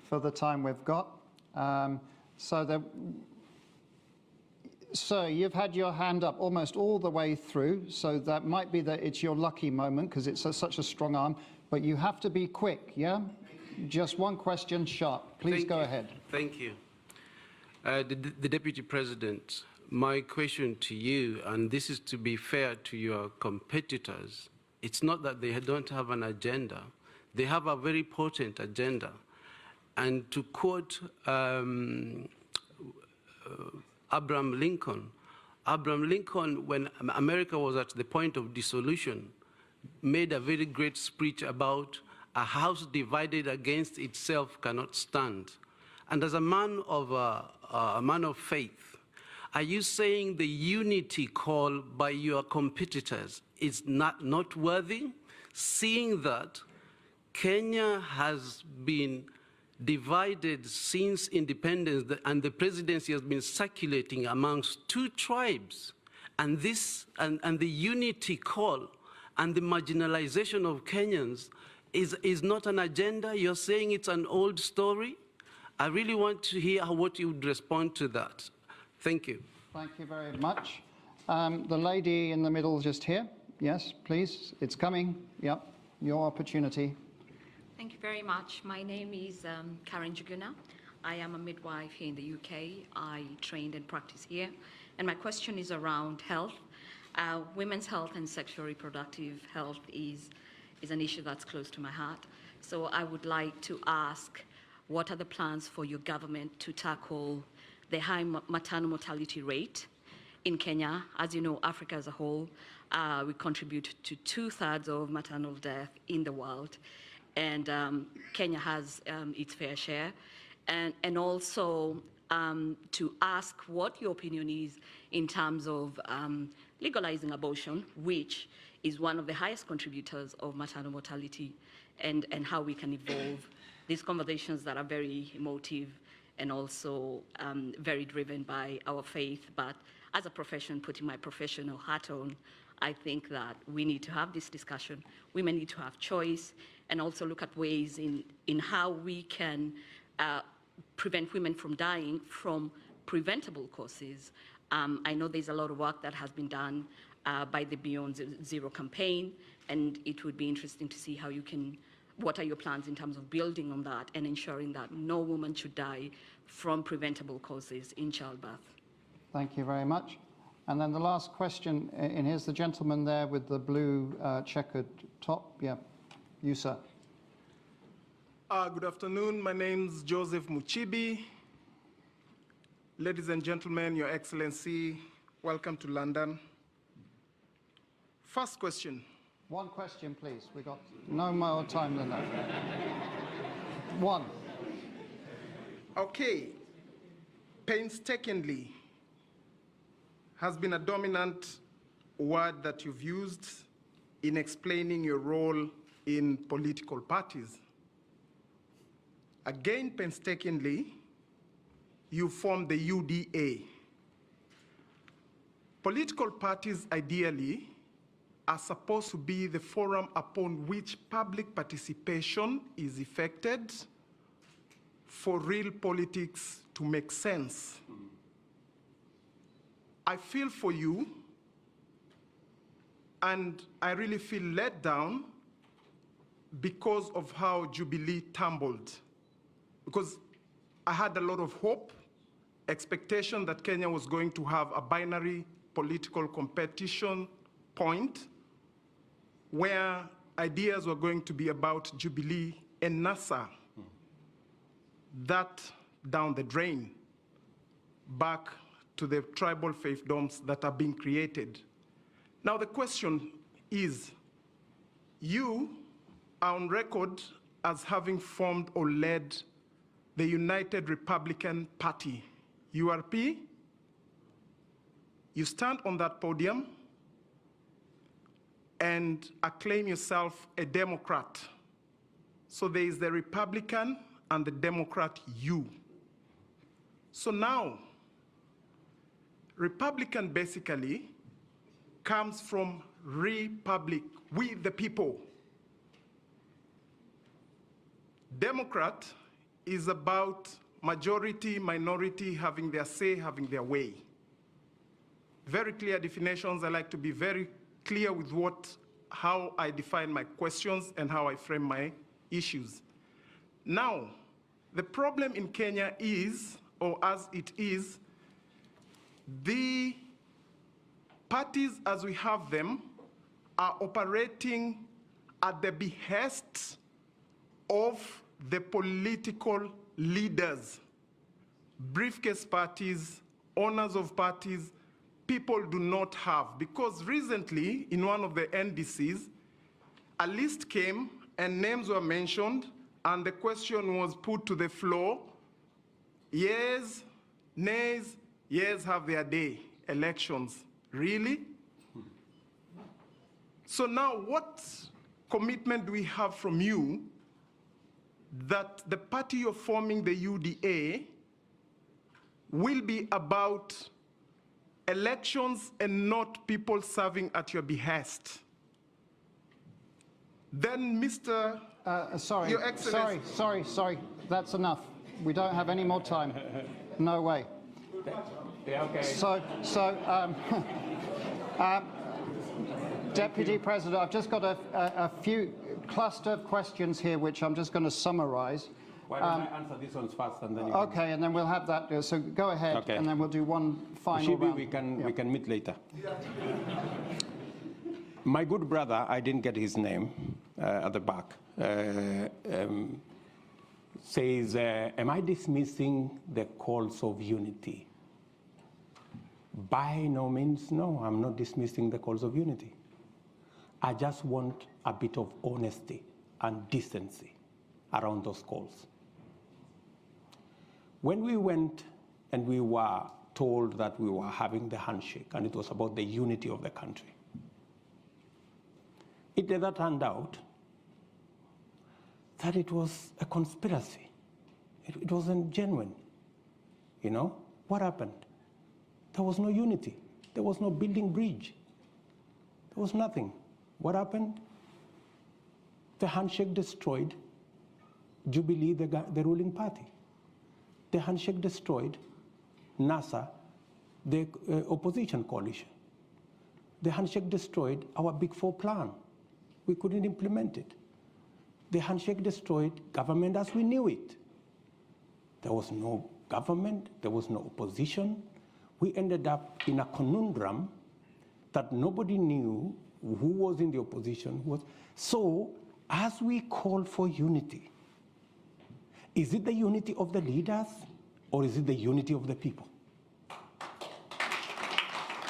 for the time we've got. Sir, you've had your hand up almost all the way through, so that might be that it's your lucky moment because it's such a strong arm, but you have to be quick, yeah? Just one question sharp. Please go ahead. Thank you. The Deputy President, my question to you, and this is to be fair to your competitors, it's not that they don't have an agenda. They have a very potent agenda. And to quote Abraham Lincoln, when America was at the point of dissolution, made a very great speech about a house divided against itself cannot stand. And as a man of faith, are you saying the unity call by your competitors is not worthy, seeing that Kenya has been divided since independence, and the presidency has been circulating amongst two tribes, and the unity call and the marginalization of Kenyans is not an agenda? You're saying it's an old story? I really want to hear what you would respond to that. Thank you. Thank you very much. The lady in the middle just here. Yes, please. It's coming. Yep, your opportunity. Thank you very much. My name is Karen Juguna. I am a midwife here in the UK. I trained and practice here. And my question is around health. Women's health and sexual reproductive health is an issue that's close to my heart. So I would like to ask, what are the plans for your government to tackle the high maternal mortality rate in Kenya? As you know, Africa as a whole, we contribute to 2/3 of maternal death in the world. And Kenya has its fair share. And also to ask what your opinion is in terms of legalizing abortion, which is one of the highest contributors of maternal mortality, and how we can evolve these conversations that are very emotive and also very driven by our faith. But as a profession, putting my professional hat on, I think that we need to have this discussion. Women need to have choice, and also look at ways in how we can prevent women from dying from preventable causes. I know there's a lot of work that has been done by the Beyond Zero campaign, and it would be interesting to see how you can, what are your plans in terms of building on that and ensuring that no woman should die from preventable causes in childbirth. Thank you very much. And then the last question, and here's the gentleman there with the blue checkered top. Yeah, you, sir. Good afternoon. My name's Joseph Muchibi. Ladies and gentlemen, Your Excellency, welcome to London. First question. One question, please. We got no more time than that. One. Okay. Painstakingly has been a dominant word that you've used in explaining your role in political parties. Again, painstakingly, you formed the UDA. Political parties, ideally, are supposed to be the forum upon which public participation is effected for real politics to make sense. I feel for you, and I really feel let down because of how Jubilee tumbled. Because I had a lot of hope, expectation that Kenya was going to have a binary political competition point where ideas were going to be about Jubilee and NASA. that down the drain back to the tribal fiefdoms that are being created. Now the question is, you are on record as having formed or led the United Republican Party, URP. You stand on that podium and acclaim yourself a Democrat. So there is the Republican and the Democrat you. So now, Republican basically comes from republic, we the people. Democrat is about majority, minority having their say, having their way. Very clear definitions. I like to be very clear with how I define my questions and how I frame my issues. Now, the problem in Kenya is, or as it is, the parties as we have them are operating at the behest of the political leaders, briefcase parties, owners of parties. People do not have, because recently in one of the NDCs, a list came and names were mentioned and the question was put to the floor, yes, nays, yes, have their day, elections. Really? So now what commitment do we have from you that the party you're forming, the UDA, will be about elections and not people serving at your behest? Then, Mr. Sorry, Your Excellency. sorry. That's enough. We don't have any more time. No way. Yeah, okay. Deputy President, I've just got a few cluster of questions here, which I'm just going to summarize. Why don't I answer these ones first, and then you okay, and then we'll have that. So go ahead, okay. And then we'll do one final round. We can meet later. My good brother, I didn't get his name at the back, says, am I dismissing the calls of unity? By no means, no, I'm not dismissing the calls of unity. I just want a bit of honesty and decency around those calls. When we went and we were told that we were having the handshake and it was about the unity of the country, it never turned out that it was a conspiracy. It wasn't genuine. You know, what happened? There was no unity. There was no building bridge. There was nothing. What happened? The handshake destroyed Jubilee, the ruling party. The handshake destroyed NASA, the opposition coalition. The handshake destroyed our Big Four plan. We couldn't implement it. The handshake destroyed government as we knew it. There was no government, there was no opposition. We ended up in a conundrum that nobody knew who was in the opposition. So, as we call for unity, is it the unity of the leaders or is it the unity of the people?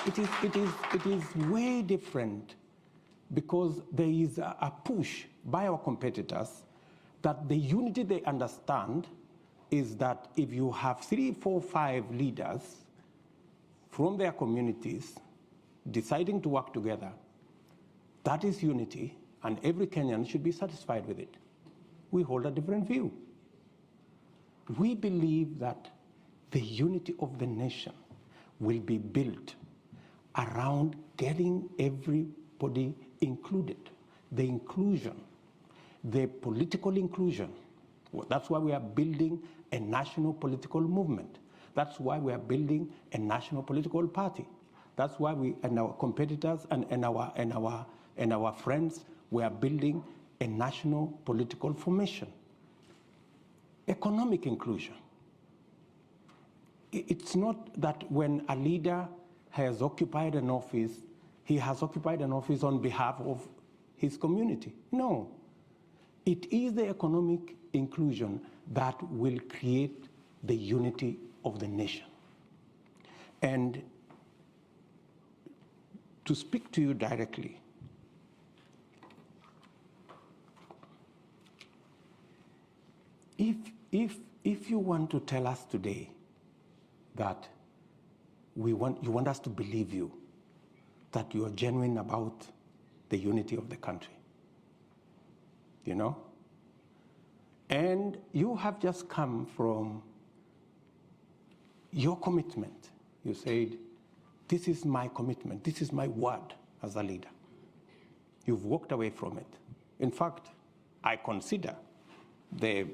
It is way different, because there is a push by our competitors that the unity they understand is that if you have 3, 4, 5 leaders from their communities deciding to work together, that is unity, and every Kenyan should be satisfied with it. We hold a different view. We believe that the unity of the nation will be built around getting everybody included, the inclusion, the political inclusion. That's why we are building a national political movement. That's why we are building a national political party. That's why we and our competitors and our friends, we are building a national political formation. Economic inclusion. It's not that when a leader has occupied an office, he has occupied an office on behalf of his community. No. It is the economic inclusion that will create the unity of the nation. And to speak to you directly, if you want to tell us today that you want us to believe you, that you are genuine about the unity of the country, you know? And you have just come from your commitment. You said, this is my commitment, this is my word as a leader. You've walked away from it. In fact, I consider the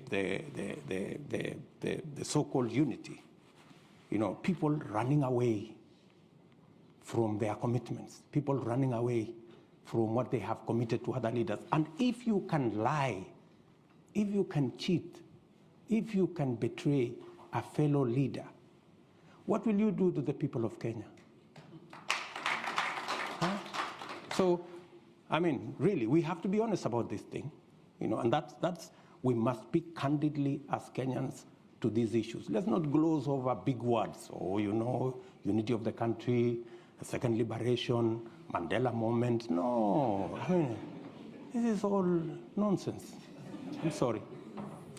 so-called unity, you know, people running away from their commitments, people running away from what they have committed to other leaders. And if you can lie, if you can cheat, if you can betray a fellow leader, what will you do to the people of Kenya? Huh? So, I mean, really, we have to be honest about this thing, you know, and that's we must speak candidly as Kenyans to these issues. Let's not gloss over big words, or, you know, unity of the country, second liberation, Mandela moment. No, I mean, this is all nonsense. I'm sorry.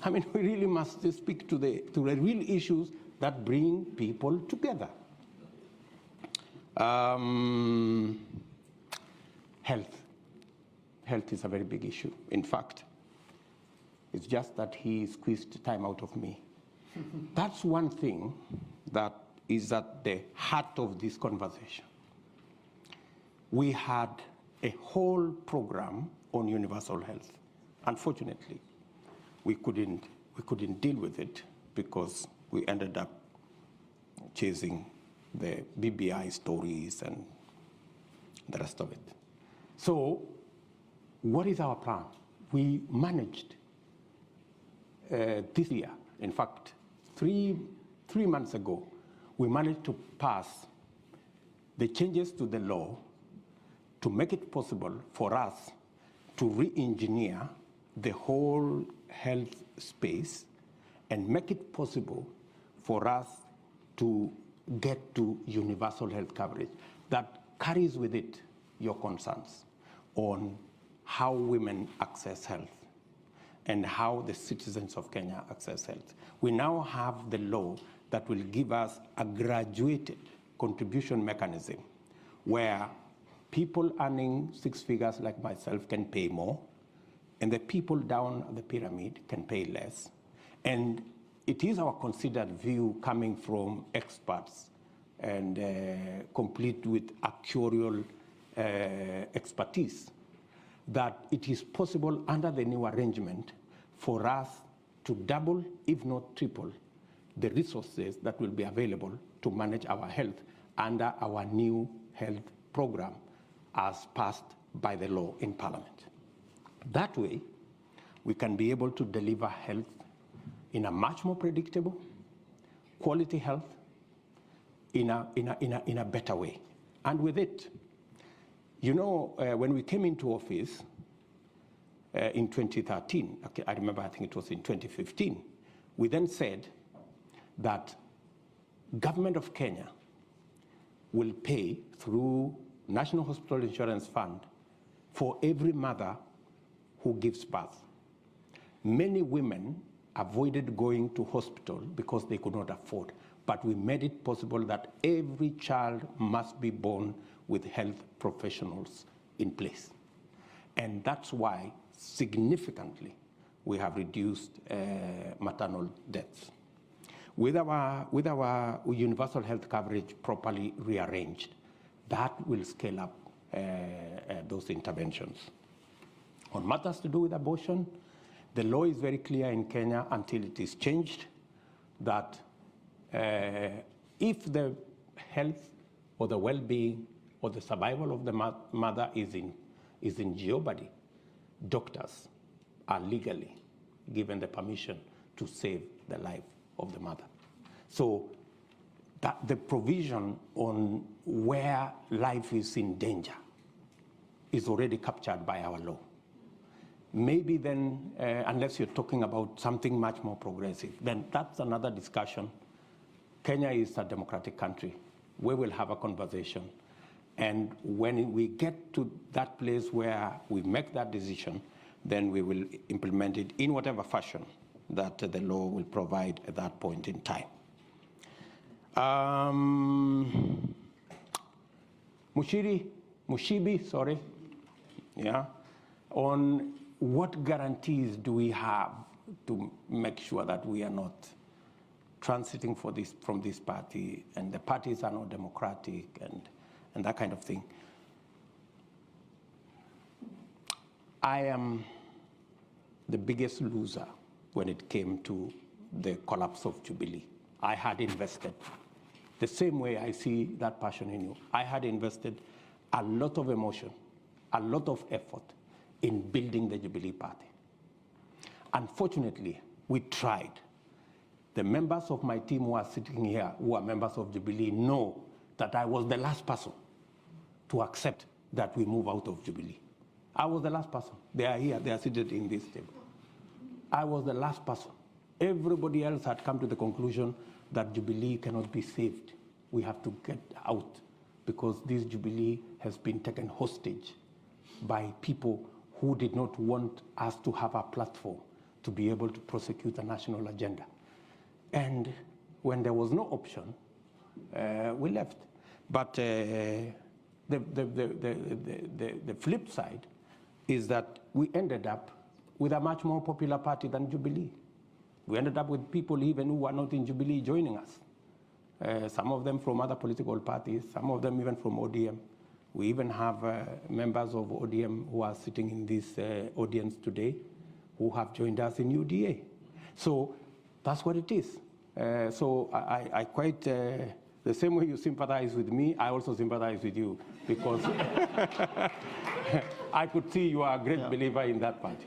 I mean, we really must speak to the real issues that bring people together. Health. Health is a very big issue. In fact, it's just that he squeezed time out of me. That's one thing that is at the heart of this conversation. We had a whole program on universal health. Unfortunately, we couldn't deal with it because we ended up chasing the BBI stories and the rest of it. So, what is our plan? We managed this year, in fact, three months ago, we managed to pass the changes to the law to make it possible for us to re-engineer the whole health space and make it possible for us to get to universal health coverage that carries with it your concerns on how women access health and how the citizens of Kenya access health. We now have the law that will give us a graduated contribution mechanism where people earning 6 figures like myself can pay more, and the people down the pyramid can pay less. And it is our considered view coming from experts and complete with actuarial expertise that it is possible under the new arrangement for us to double, if not triple, the resources that will be available to manage our health under our new health program as passed by the law in Parliament. That way, we can be able to deliver health in a much more predictable, quality health in a better way. And with it, you know, when we came into office in 2013, okay, I remember, I think it was in 2015, we then said that government of Kenya will pay through National Hospital Insurance Fund for every mother who gives birth. Many women avoided going to hospital because they could not afford, but we made it possible that every child must be born with health professionals in place. And that's why significantly we have reduced maternal deaths. With our universal health coverage properly rearranged, that will scale up those interventions. On matters to do with abortion, the law is very clear in Kenya until it is changed that if the health or the well-being or the survival of the mother is in jeopardy, doctors are legally given the permission to save the life of the mother. So that the provision on where life is in danger is already captured by our law. maybe then, unless you're talking about something much more progressive, then that's another discussion. Kenya is a democratic country. We will have a conversation. And when we get to that place where we make that decision, then we will implement it in whatever fashion that the law will provide at that point in time. Mushibi, sorry, yeah, on what guarantees do we have to make sure that we are not transiting from this party and the parties are not democratic and that kind of thing. I am the biggest loser when it came to the collapse of Jubilee. I had invested, the same way I see that passion in you, I had invested a lot of emotion, a lot of effort in building the Jubilee Party. Unfortunately, we tried. The members of my team who are sitting here, who are members of Jubilee, know that I was the last person to accept that we move out of Jubilee. I was the last person. They are here, they are seated in this table. I was the last person. Everybody else had come to the conclusion that Jubilee cannot be saved. We have to get out because this Jubilee has been taken hostage by people who did not want us to have a platform to be able to prosecute a national agenda. And when there was no option, we left. But the flip side is that we ended up with a much more popular party than Jubilee. We ended up with people even who were not in Jubilee joining us. Some of them from other political parties, some of them even from ODM. We even have members of ODM who are sitting in this audience today who have joined us in UDA. So that's what it is. So I quite, the same way you sympathize with me, I also sympathize with you because I could see you are a great believer in that party.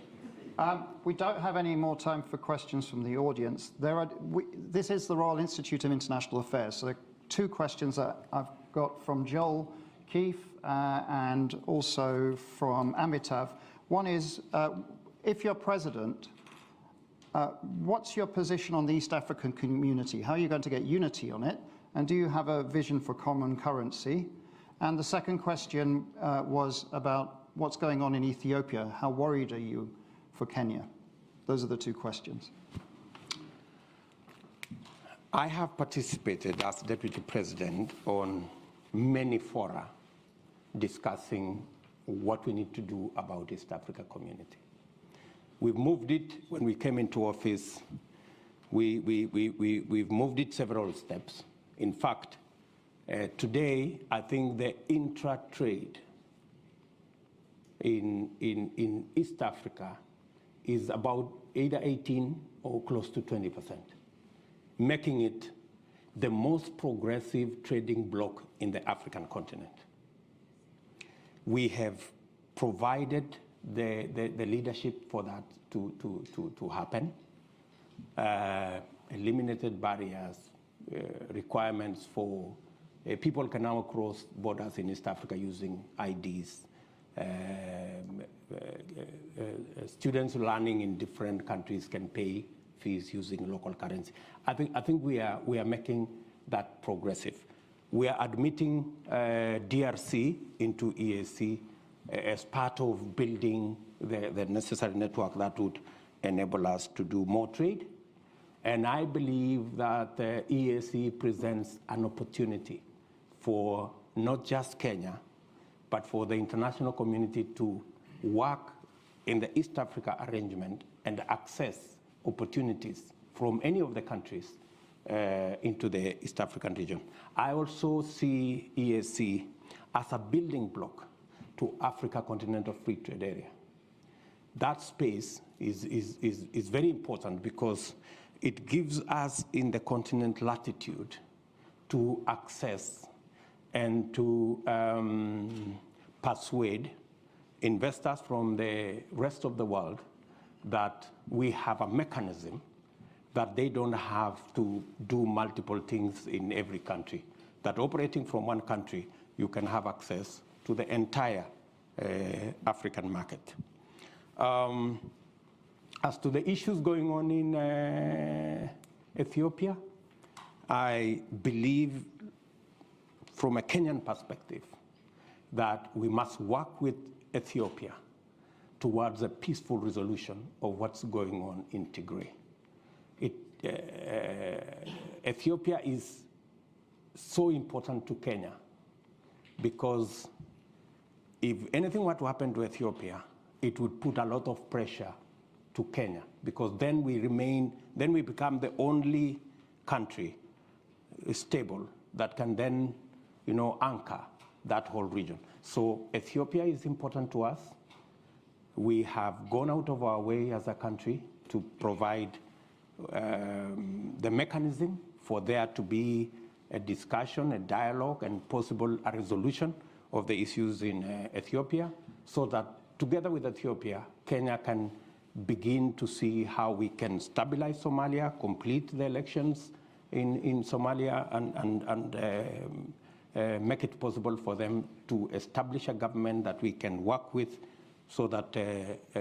We don't have any more time for questions from the audience. This is the Royal Institute of International Affairs, so there are two questions that I've got from Joel Keefe and also from Amitav. One is, if you're president, what's your position on the East African community? How are you going to get unity on it? And do you have a vision for common currency? And the second question was about what's going on in Ethiopia. How worried are you for Kenya? Those are the two questions. I have participated as Deputy President on many fora discussing what we need to do about East Africa community. We've moved it when we came into office. We've moved it several steps. In fact, today, I think the intra-trade in East Africa is about either 18 or close to 20%, making it the most progressive trading bloc in the African continent. We have provided the leadership for that to happen, eliminated barriers, requirements for people can now cross borders in East Africa using IDs. Students learning in different countries can pay fees using local currency. I think we are making that progressive. We are admitting DRC into EAC as part of building the necessary network that would enable us to do more trade. And I believe that EAC presents an opportunity for not just Kenya, but for the international community to work in the East Africa arrangement and access opportunities from any of the countries into the East African region. I also see EAC as a building block to Africa Continental Free Trade Area. That space is very important because it gives us in the continent latitude to access and to persuade investors from the rest of the world that we have a mechanism that they don't have to do multiple things in every country, that operating from one country, you can have access to the entire African market. As to the issues going on in Ethiopia, I believe from a Kenyan perspective that we must work with Ethiopia towards a peaceful resolution of what's going on in Tigray. Ethiopia is so important to Kenya because if anything were to happen to Ethiopia, it would put a lot of pressure to Kenya, because then we become the only country stable that can then, anchor that whole region. So Ethiopia is important to us. We have gone out of our way as a country to provide the mechanism for there to be a discussion, a dialogue, and possible a resolution of the issues in Ethiopia, so that together with Ethiopia, Kenya can begin to see how we can stabilize Somalia, complete the elections in Somalia, and make it possible for them to establish a government that we can work with, so that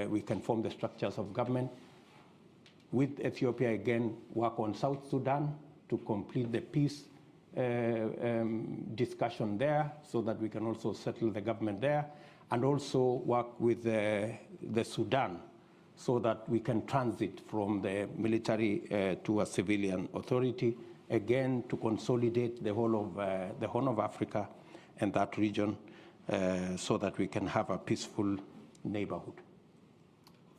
we can form the structures of government. With Ethiopia, again, work on South Sudan to complete the peace discussion there, so that we can also settle the government there, and also work with the Sudan, so that we can transit from the military to a civilian authority, again, to consolidate the whole of Africa and that region, so that we can have a peaceful neighborhood.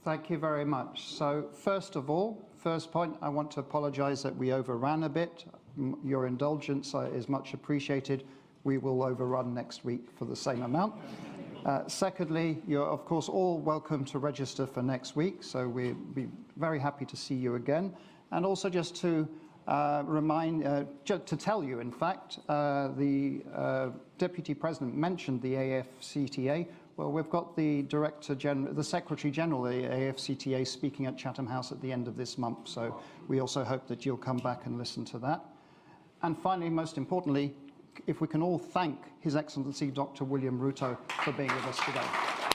Thank you very much. So first of all, first point, I want to apologize that we overran a bit. Your indulgence is much appreciated. We will overrun next week for the same amount. Secondly, you're of course all welcome to register for next week, so we'll be very happy to see you again. And also just to to tell you, in fact, the Deputy President mentioned the AFCTA. Well, we've got the the Secretary General of the AFCTA speaking at Chatham House at the end of this month, so we also hope that you'll come back and listen to that. And finally, most importantly, if we can all thank His Excellency Dr. William Ruto for being with us today.